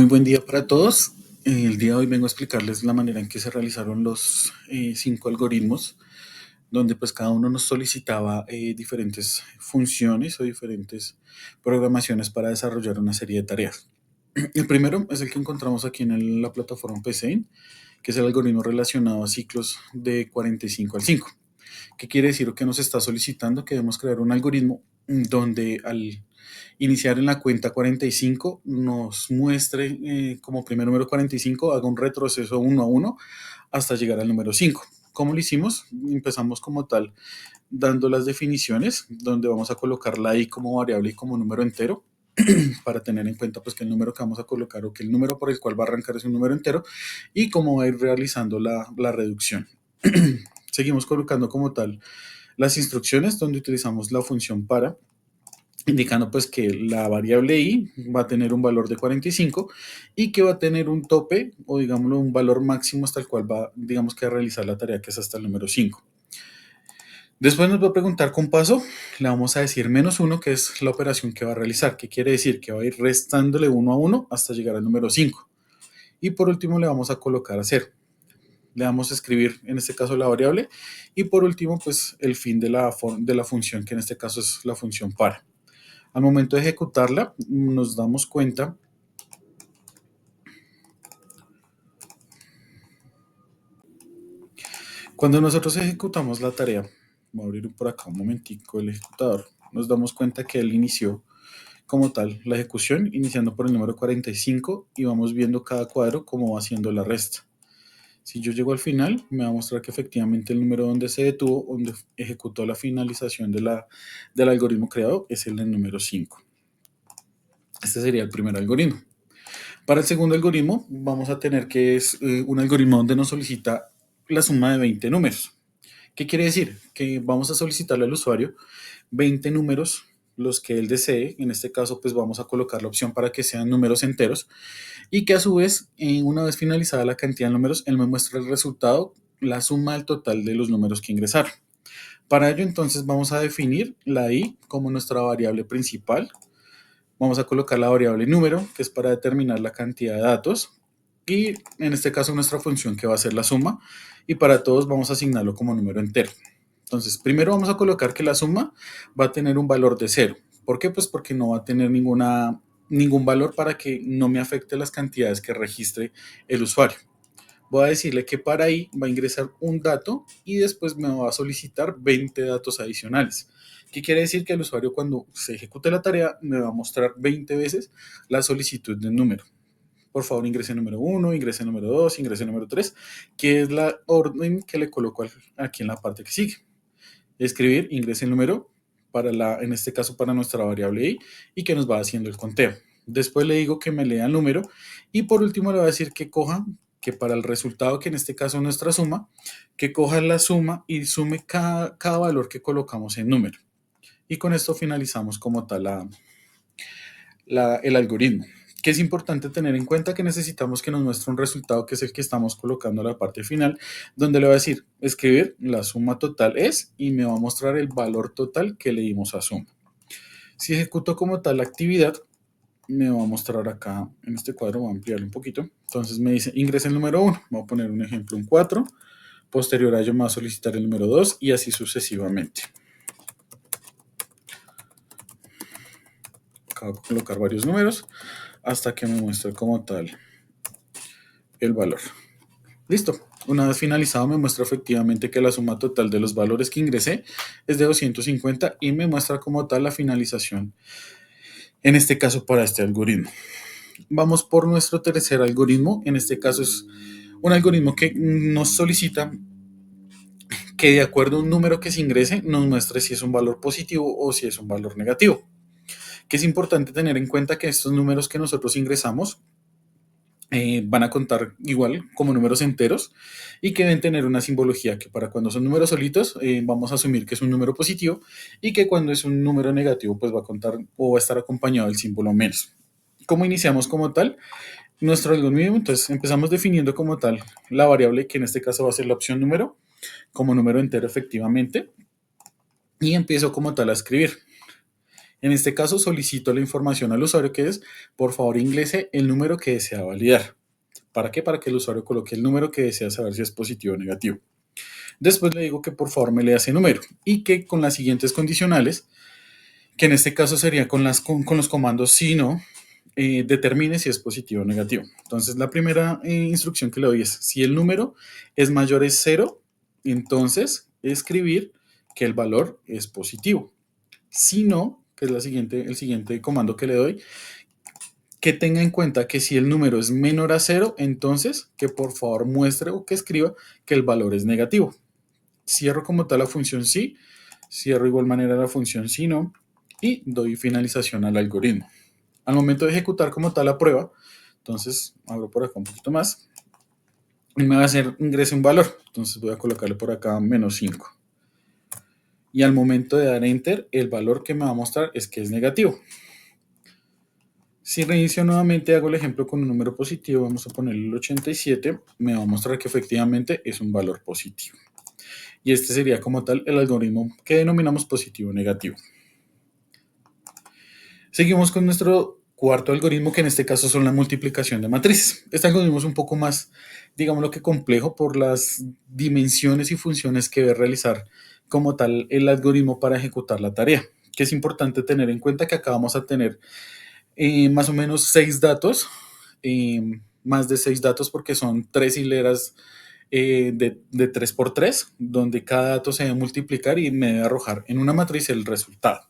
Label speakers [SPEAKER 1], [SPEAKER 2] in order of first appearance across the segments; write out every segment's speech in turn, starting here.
[SPEAKER 1] Buen día para todos. El día de hoy vengo a explicarles la manera en que se realizaron los 5 algoritmos, donde pues cada uno nos solicitaba diferentes funciones o diferentes programaciones para desarrollar una serie de tareas. El primero es el que encontramos aquí en la plataforma PSeInt, que es el algoritmo relacionado a ciclos de 45 al 5. ¿Qué quiere decir? Que nos está solicitando que debemos crear un algoritmo donde al iniciar en la cuenta 45 nos muestre como primer número 45, haga un retroceso 1 a 1 hasta llegar al número 5. ¿Cómo lo hicimos? Empezamos como tal dando las definiciones, donde vamos a colocar la i como variable y como número entero, para tener en cuenta pues que el número que vamos a colocar o que el número por el cual va a arrancar es un número entero, y cómo va a ir realizando la reducción. Seguimos colocando como tal las instrucciones, donde utilizamos la función para, indicando pues que la variable i va a tener un valor de 45 y que va a tener un tope o digámoslo un valor máximo hasta el cual va, digamos, que a realizar la tarea, que es hasta el número 5. Después nos va a preguntar con paso, le vamos a decir -1, que es la operación que va a realizar, que quiere decir que va a ir restándole 1 a 1 hasta llegar al número 5. Y por último le vamos a colocar a 0. Le vamos a escribir en este caso la variable y por último pues el fin de la función, que en este caso es la función para. Al momento de ejecutarla nos damos cuenta cuando nosotros ejecutamos la tarea. Voy a abrir por acá un momentico el ejecutador. Nos damos cuenta que él inició como tal la ejecución, iniciando por el número 45, y vamos viendo cada cuadro cómo va haciendo la resta. Si yo llego al final, me va a mostrar que efectivamente el número donde se detuvo, donde ejecutó la finalización del algoritmo creado, es el del número 5. Este sería el primer algoritmo. Para el segundo algoritmo, vamos a tener que es un algoritmo donde nos solicita la suma de 20 números. ¿Qué quiere decir? Que vamos a solicitarle al usuario 20 números, los que él desee. En este caso, pues vamos a colocar la opción para que sean números enteros, y que a su vez, una vez finalizada la cantidad de números, él me muestra el resultado, la suma del total de los números que ingresaron. Para ello, entonces, vamos a definir la i como nuestra variable principal. Vamos a colocar la variable número, que es para determinar la cantidad de datos, y en este caso nuestra función, que va a ser la suma, y para todos vamos a asignarlo como número entero. Entonces, primero vamos a colocar que la suma va a tener un valor de 0. ¿Por qué? Pues porque no va a tener ningún valor para que no me afecte las cantidades que registre el usuario. Voy a decirle que para ahí va a ingresar un dato y después me va a solicitar 20 datos adicionales. ¿Qué quiere decir? Que el usuario, cuando se ejecute la tarea, me va a mostrar 20 veces la solicitud del número. Por favor, ingrese el número 1, ingrese el número 2, ingrese el número 3, que es la orden que le coloco aquí en la parte que sigue. Escribir, ingrese el número, en este caso para nuestra variable i, y que nos va haciendo el conteo. Después le digo que me lea el número, y por último le voy a decir que para el resultado, que en este caso es nuestra suma, que coja la suma y sume cada valor que colocamos en número. Y con esto finalizamos como tal el algoritmo. Que es importante tener en cuenta que necesitamos que nos muestre un resultado, que es el que estamos colocando en la parte final, donde le va a decir escribir la suma total es, y me va a mostrar el valor total que le dimos a suma. Si ejecuto como tal la actividad, me va a mostrar acá en este cuadro, voy a ampliarlo un poquito. Entonces me dice ingresa el número 1, voy a poner un ejemplo, un 4. Posterior a ello me va a solicitar el número 2 y así sucesivamente. Acabo de colocar varios números hasta que me muestre como tal el valor. Listo. Una vez finalizado, me muestra efectivamente que la suma total de los valores que ingresé es de 250, y me muestra como tal la finalización, en este caso para este algoritmo. Vamos por nuestro tercer algoritmo. En este caso es un algoritmo que nos solicita que, de acuerdo a un número que se ingrese, nos muestre si es un valor positivo o si es un valor negativo. Que es importante tener en cuenta que estos números que nosotros ingresamos van a contar igual como números enteros, y que deben tener una simbología, que para cuando son números solitos vamos a asumir que es un número positivo, y que cuando es un número negativo pues va a contar o va a estar acompañado del símbolo menos. ¿Cómo iniciamos como tal nuestro algoritmo? Entonces empezamos definiendo como tal la variable, que en este caso va a ser la opción número, como número entero efectivamente, y empiezo como tal a escribir. En este caso solicito la información al usuario que es, por favor ingrese el número que desea validar. ¿Para qué? Para que el usuario coloque el número que desea saber si es positivo o negativo. Después le digo que por favor me lea ese número y que con las siguientes condicionales, que en este caso sería con los comandos si no, determine si es positivo o negativo. Entonces la primera instrucción que le doy es si el número es mayor a 0, entonces escribir que el valor es positivo. Si no, que es el siguiente comando que le doy, que tenga en cuenta que si el número es menor a 0, entonces que por favor muestre o que escriba que el valor es negativo. Cierro como tal la función sí, cierro igual manera la función si no y doy finalización al algoritmo. Al momento de ejecutar como tal la prueba, entonces abro por acá un poquito más y me va a hacer ingrese un valor. Entonces voy a colocarle por acá -5. Y al momento de dar enter, el valor que me va a mostrar es que es negativo. Si reinicio nuevamente, hago el ejemplo con un número positivo, vamos a ponerle el 87, me va a mostrar que efectivamente es un valor positivo. Y este sería como tal el algoritmo que denominamos positivo o negativo. Seguimos con nuestro cuarto algoritmo, que en este caso son la multiplicación de matrices. Este algoritmo es un poco más, digámoslo que complejo por las dimensiones y funciones que debe realizar como tal el algoritmo para ejecutar la tarea. Que es importante tener en cuenta que acá vamos a tener más o menos 6 datos, más de 6 datos porque son 3 hileras de 3 por 3, donde cada dato se debe multiplicar y me debe arrojar en una matriz el resultado.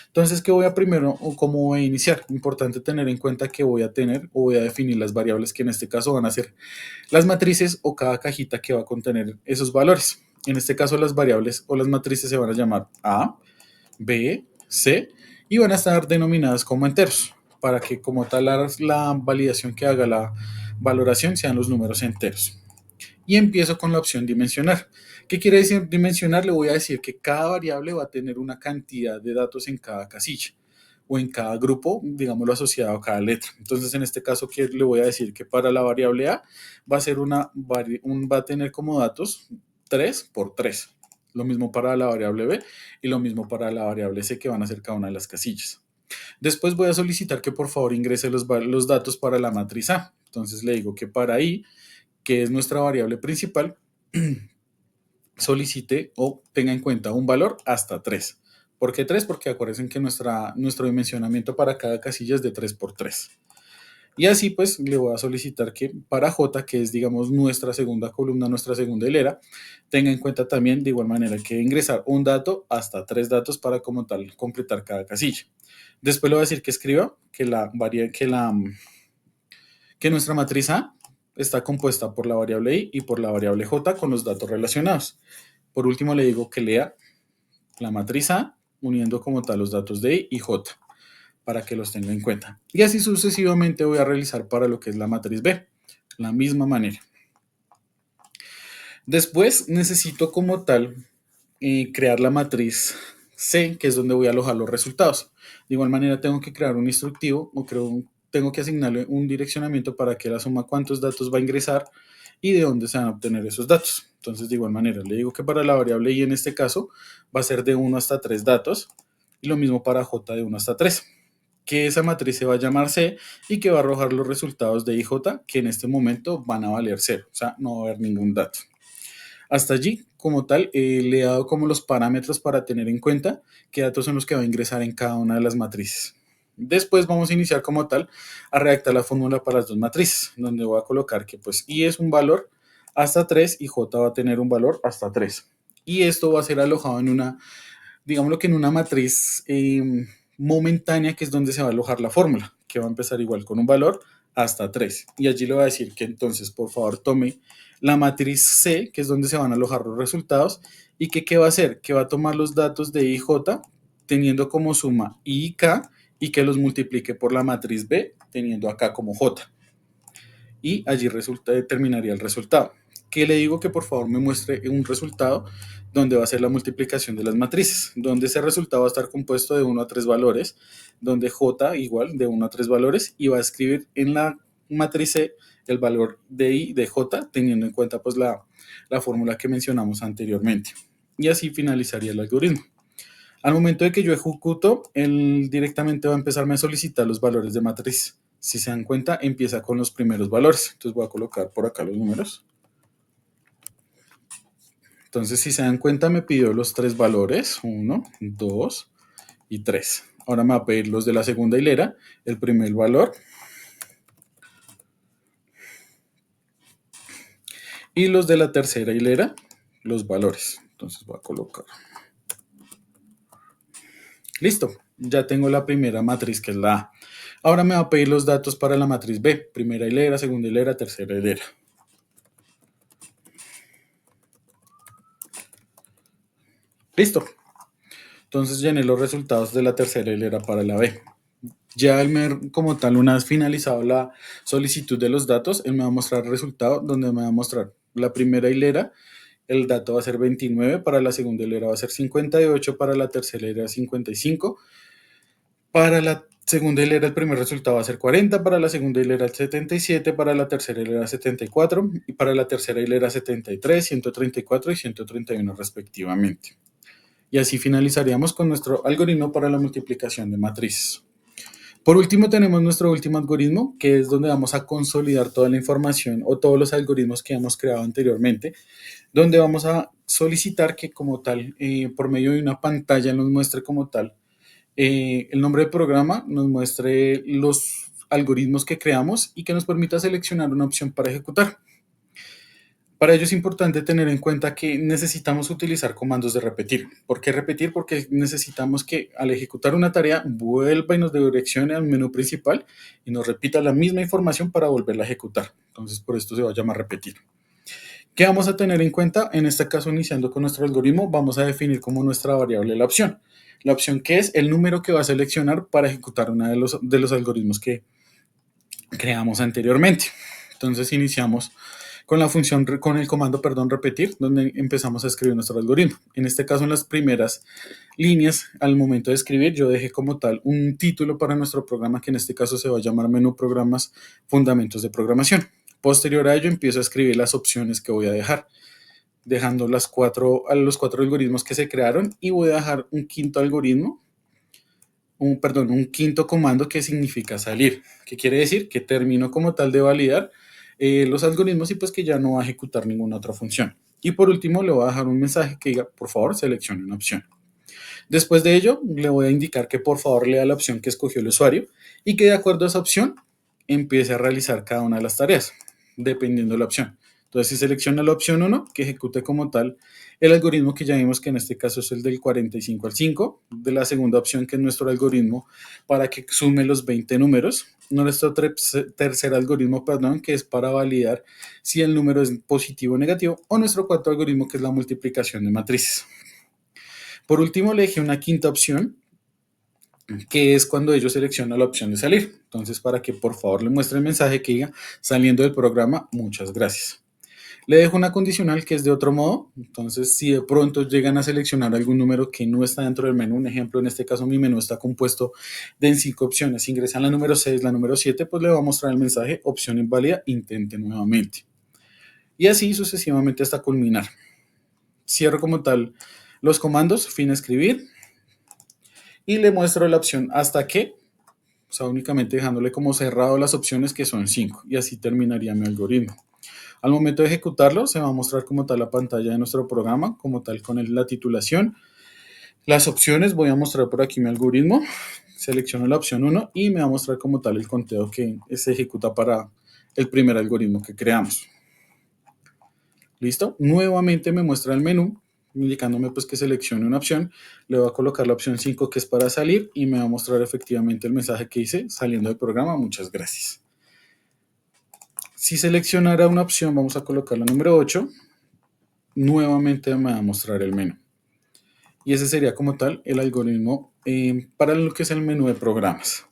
[SPEAKER 1] Entonces, ¿qué voy a primero o cómo voy a iniciar? Importante tener en cuenta que voy a tener o voy a definir las variables que en este caso van a ser las matrices o cada cajita que va a contener esos valores. En este caso, las variables o las matrices se van a llamar A, B, C y van a estar denominadas como enteros para que como tal la validación que haga la valoración sean los números enteros. Y empiezo con la opción dimensionar. ¿Qué quiere decir dimensionar? Le voy a decir que cada variable va a tener una cantidad de datos en cada casilla o en cada grupo, digámoslo asociado a cada letra. Entonces, en este caso, ¿qué le voy a decir? Que para la variable A va a ser va a tener como datos 3 por 3. Lo mismo para la variable B y lo mismo para la variable C, que van a ser cada una de las casillas. Después voy a solicitar que por favor ingrese los datos para la matriz A. Entonces le digo que para I, que es nuestra variable principal, solicite o tenga en cuenta un valor hasta 3. ¿Por qué 3? Porque acuérdense que nuestro dimensionamiento para cada casilla es de 3 por 3. Y así pues le voy a solicitar que para J, que es digamos nuestra segunda columna, nuestra segunda hilera, tenga en cuenta también de igual manera que ingresar un dato hasta 3 datos para como tal completar cada casilla. Después le voy a decir que escriba que nuestra matriz A está compuesta por la variable I y por la variable J con los datos relacionados. Por último, le digo que lea la matriz A uniendo como tal los datos de I y J para que los tenga en cuenta. Y así sucesivamente voy a realizar para lo que es la matriz B, la misma manera. Después necesito como tal crear la matriz C, que es donde voy a alojar los resultados. De igual manera tengo que crear un instructivo o tengo que asignarle un direccionamiento para que la suma cuántos datos va a ingresar y de dónde se van a obtener esos datos. Entonces, de igual manera, le digo que para la variable I en este caso va a ser de 1 hasta 3 datos y lo mismo para J de 1 hasta 3. Que esa matriz se va a llamar C y que va a arrojar los resultados de IJ que en este momento van a valer 0, o sea, no va a haber ningún dato. Hasta allí, como tal, le he dado como los parámetros para tener en cuenta qué datos son los que va a ingresar en cada una de las matrices. Después vamos a iniciar como tal a redactar la fórmula para las dos matrices, donde voy a colocar que pues I es un valor hasta 3 y J va a tener un valor hasta 3. Y esto va a ser alojado en una, digámoslo que en una matriz momentánea, que es donde se va a alojar la fórmula, que va a empezar igual con un valor hasta 3. Y allí le voy a decir que entonces, por favor, tome la matriz C, que es donde se van a alojar los resultados, y que qué va a hacer, que va a tomar los datos de I y J, teniendo como suma I y K, y que los multiplique por la matriz B, teniendo acá como J. Y allí determinaría el resultado. Que le digo que por favor me muestre un resultado donde va a ser la multiplicación de las matrices, donde ese resultado va a estar compuesto de 1 a 3 valores, donde J igual de 1 a 3 valores, y va a escribir en la matriz C el valor de I de J, teniendo en cuenta pues la fórmula que mencionamos anteriormente. Y así finalizaría el algoritmo. Al momento de que yo ejecuto, él directamente va a empezarme a solicitar los valores de matriz. Si se dan cuenta, empieza con los primeros valores. Entonces voy a colocar por acá los números. Entonces, si se dan cuenta, me pidió los 3 valores, 1, 2 y 3. Ahora me va a pedir los de la segunda hilera, el primer valor y los de la tercera hilera, los valores. Entonces voy a colocar. Listo, ya tengo la primera matriz que es la A. Ahora me va a pedir los datos para la matriz B, primera hilera, segunda hilera, tercera hilera. Listo. Entonces llené los resultados de la tercera hilera para la B. Ya como tal, una vez finalizado la solicitud de los datos, él me va a mostrar el resultado donde me va a mostrar la primera hilera, el dato va a ser 29, para la segunda hilera va a ser 58, para la tercera hilera 55, para la segunda hilera el primer resultado va a ser 40, para la segunda hilera 77, para la tercera hilera 74 y para la tercera hilera 73, 134 y 131 respectivamente. Y así finalizaríamos con nuestro algoritmo para la multiplicación de matrices. Por último, tenemos nuestro último algoritmo, que es donde vamos a consolidar toda la información o todos los algoritmos que hemos creado anteriormente, donde vamos a solicitar que como tal, por medio de una pantalla nos muestre como tal el nombre del programa, nos muestre los algoritmos que creamos y que nos permita seleccionar una opción para ejecutar. Para ello es importante tener en cuenta que necesitamos utilizar comandos de repetir. ¿Por qué repetir? Porque necesitamos que al ejecutar una tarea vuelva y nos direccione al menú principal y nos repita la misma información para volverla a ejecutar. Entonces, por esto se va a llamar repetir. ¿Qué vamos a tener en cuenta? En este caso, iniciando con nuestro algoritmo, vamos a definir como nuestra variable la opción. La opción que es el número que va a seleccionar para ejecutar uno de los algoritmos que creamos anteriormente. Entonces, iniciamos con la función, con el comando, perdón, repetir, donde empezamos a escribir nuestro algoritmo. En este caso, en las primeras líneas, al momento de escribir, yo dejé como tal un título para nuestro programa, que en este caso se va a llamar Menú Programas Fundamentos de Programación. Posterior a ello, empiezo a escribir las opciones que voy a dejar, dejando los cuatro algoritmos que se crearon y voy a dejar un quinto algoritmo, un quinto comando que significa salir, que quiere decir que termino como tal de validar los algoritmos y pues que ya no va a ejecutar ninguna otra función. Y por último le voy a dejar un mensaje que diga, por favor, seleccione una opción. Después de ello, le voy a indicar que por favor lea la opción que escogió el usuario y que de acuerdo a esa opción empiece a realizar cada una de las tareas, dependiendo de la opción. Entonces, si selecciona la opción 1, que ejecute como tal el algoritmo que ya vimos que en este caso es el del 45 al 5, de la segunda opción que es nuestro algoritmo para que sume los 20 números, nuestro tercer algoritmo, perdón, que es para validar si el número es positivo o negativo, o nuestro cuarto algoritmo que es la multiplicación de matrices. Por último, le dejé una quinta opción, que es cuando ellos seleccionan la opción de salir. Entonces, para que por favor le muestre el mensaje que diga, saliendo del programa, muchas gracias. Le dejo una condicional que es de otro modo. Entonces, si de pronto llegan a seleccionar algún número que no está dentro del menú, un ejemplo, en este caso mi menú está compuesto de 5 opciones. Si ingresan la número 6, la número 7, pues le va a mostrar el mensaje opción inválida, intente nuevamente. Y así sucesivamente hasta culminar. Cierro como tal los comandos, fin a escribir, y le muestro la opción hasta que, o sea, únicamente dejándole como cerrado las opciones que son 5, y así terminaría mi algoritmo. Al momento de ejecutarlo, se va a mostrar como tal la pantalla de nuestro programa, como tal con la titulación. Las opciones, voy a mostrar por aquí mi algoritmo. Selecciono la opción 1 y me va a mostrar como tal el conteo que se ejecuta para el primer algoritmo que creamos. ¿Listo? Nuevamente me muestra el menú, indicándome pues que seleccione una opción. Le voy a colocar la opción 5 que es para salir y me va a mostrar efectivamente el mensaje que hice saliendo del programa. Muchas gracias. Si seleccionara una opción, vamos a colocar la número 8. Nuevamente me va a mostrar el menú. Y ese sería como tal el algoritmo para lo que es el menú de programas.